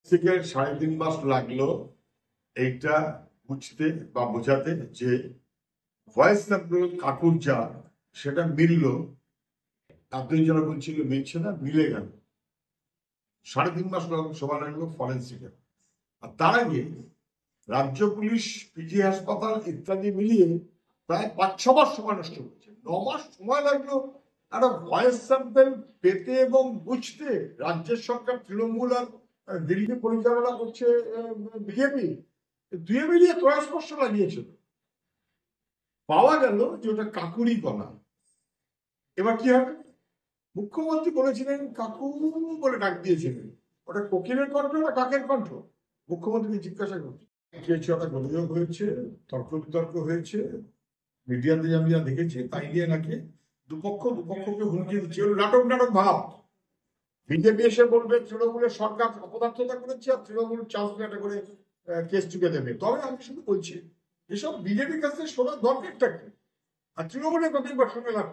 থেকে 3.5 মাস লাগলো এইটা বুঝতে বা বোঝাতে যে ভয়েস স্যাম্পল কাকুর যা সেটা মিলল। এতদিন যারা বলছিল মিলছে না, মিলে গেল। 3.5 মাস সময় লাগলো ফরেন্সিকের। আর তার আগে রাজ্য পুলিশ, পিজি হাসপাতাল ইত্যাদি মিলিয়ে প্রায় 5-6 মাস সময় নষ্ট করছে। 9 মাস সময় লাগলো একটা ভয়েস স্যাম্পল পেতে এবং বুঝতে। রাজ্যের সরকার, তৃণমূল আর দিল্লি পরিচালনা করছে বিজেপি, দুয়ে মিলিয়ে 23 মাস লাগিয়েছিল। পাওয়া গেল যে ওটা কাকুরি গলা। এবার কি হবে? মুখ্যমন্ত্রী বলেছিলেন কাকু বলে ডাক দিয়েছিলেন, ওটা কোকিলের কণ্ঠ না কাকের কণ্ঠ? মুখ্যমন্ত্রীকে জিজ্ঞাসা করছে। ওটা গোলযোগ হয়েছে, তর্ক বিতর্ক হয়েছে, মিডিয়াতে আমি যা দেখেছি তাই নিয়ে নাকি দুপক্ষকে হুমকি দিচ্ছে। নাটক ভাব। বিজেপি এসে বলবে তৃণমূলের সরকার অপদার্থতা করেছে আর তৃণমূল চাষবে একটা করে কেস চুকে দেবে। তবে আমি শুধু বলছি এসব বিজেপির কাছে শোনার দরকারটা কি, আর তৃণমূলের কতবার শুনে লাভ।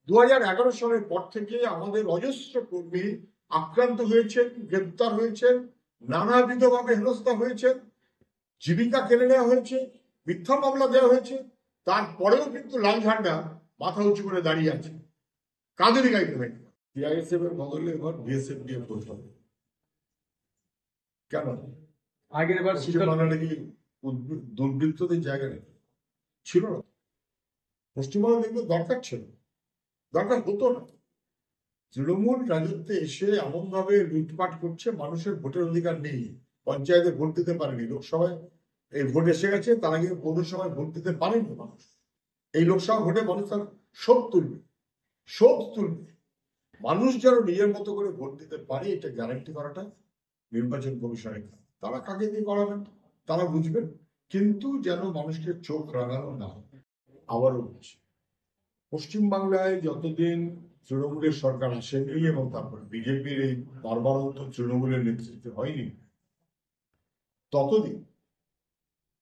2011 সালের পর থেকে আমাদের অজস্র কর্মী আক্রান্ত হয়েছেন, গ্রেপ্তার হয়েছেন, নানাবিধভাবে হেনস্থা হয়েছেন, জীবিকা কেড়ে নেওয়া হয়েছে, মিথ্যা মামলা দেওয়া হয়েছে। তারপরেও কিন্তু লাল ঝান্ডা মাথা উঁচু করে দাঁড়িয়ে আছে। কাদেরই গাইতে হয় সিআইএসএফ এর বদলে এবার বিএসএফ দিয়ে করতে হবে। কেন? আগের বার নাকি দুর্বৃত্তদের জায়গা নেই ছিল না। পশ্চিমবঙ্গে দেখলে দরকার ছিল, দরকার হতো না। তৃণমূল রাজত্বে এসে এমন ভাবে লুটপাট করছে, মানুষের ভোটের অধিকার নেই। পঞ্চায়েতে ভোট দিতে পারেনি, লোকসভায় এই ভোট এসে গেছে, তার আগে পৌরসভায় ভোট দিতে পারেনি মানুষ। এই লোকসভা ভোটে মানুষ তার শোধ তুলবে। মানুষ যেন নিজের মতো করে ভোট দিতে পারে, এটা গ্যারান্টি করাটা নির্বাচন কমিশনের কাজ। তারা কাকে দিয়ে করাবেন তারা বুঝবেন, কিন্তু যেন মানুষকে চোখ রাঙানো না হয়। আবারও বলছি, পশ্চিমবাংলায় যতদিন তৃণমূলের সরকার আসেনি এবং তারপর বিজেপির এই বারবারন্ত তৃণমূলের নেতৃত্বে হয়নি, ততদিন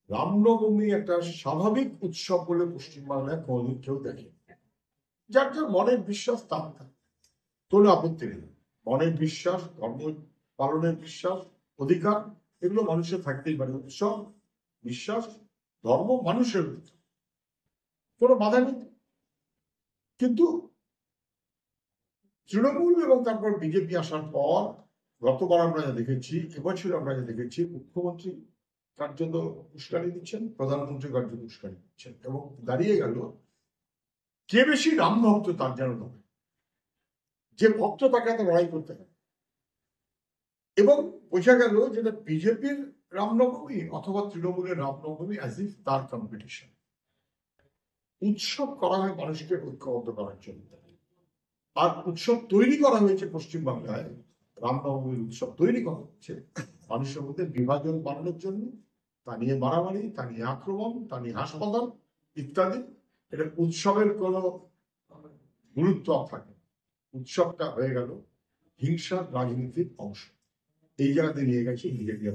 রামনবমী একটা স্বাভাবিক উৎসব বলে পশ্চিমবাংলায় কোনদিন কেউ দেখে। যার যার মনের বিশ্বাস তার থাকে, কোনো আপত্তি নেই। মনের বিশ্বাস, ধর্ম পালনের বিশ্বাস, অধিকার, এগুলো মানুষের থাকতেই পারে। উৎসব, বিশ্বাস, ধর্ম মানুষের ভিতর, কোনো বাধা নেই। কিন্তু তৃণমূল এবং তারপর বিজেপি আসার পর গতবার আমরা যা দেখেছি, এবছর আমরা যা দেখেছি, মুখ্যমন্ত্রী কার্যত উস্কানি দিচ্ছেন, প্রধানমন্ত্রী কার্যত উস্কানি দিচ্ছেন, এবং দাঁড়িয়ে গেল কে বেশি রাম ভক্ত তার যেন নয়। যে ভক্ত তাকে এত লড়াই করতে হয়। এবং বোঝা গেল যেটা বিজেপির রামনবমী অথবা তৃণমূলের রামনবমী অ্যাজ ইফ তার কম্পিটিশন। উৎসব করা হয় মানুষকে ঐক্যবদ্ধ করার জন্য, আর উৎসব তৈরি করা হয়েছে পশ্চিমবাংলায়। রামনবমীর উৎসব তৈরি করা হচ্ছে মানুষের মধ্যে বিভাজন বাড়ানোর জন্য। তা নিয়ে মারামারি, তা নিয়ে আক্রমণ, তা নিয়ে হাসপাতাল ইত্যাদি। এটা উৎসবের কোনো গুরুত্ব থাকে। উৎসবটা হয়ে গেল হিংসার রাজনীতির অংশ। এই জায়গাতে নিয়ে গেছে বিজেপি।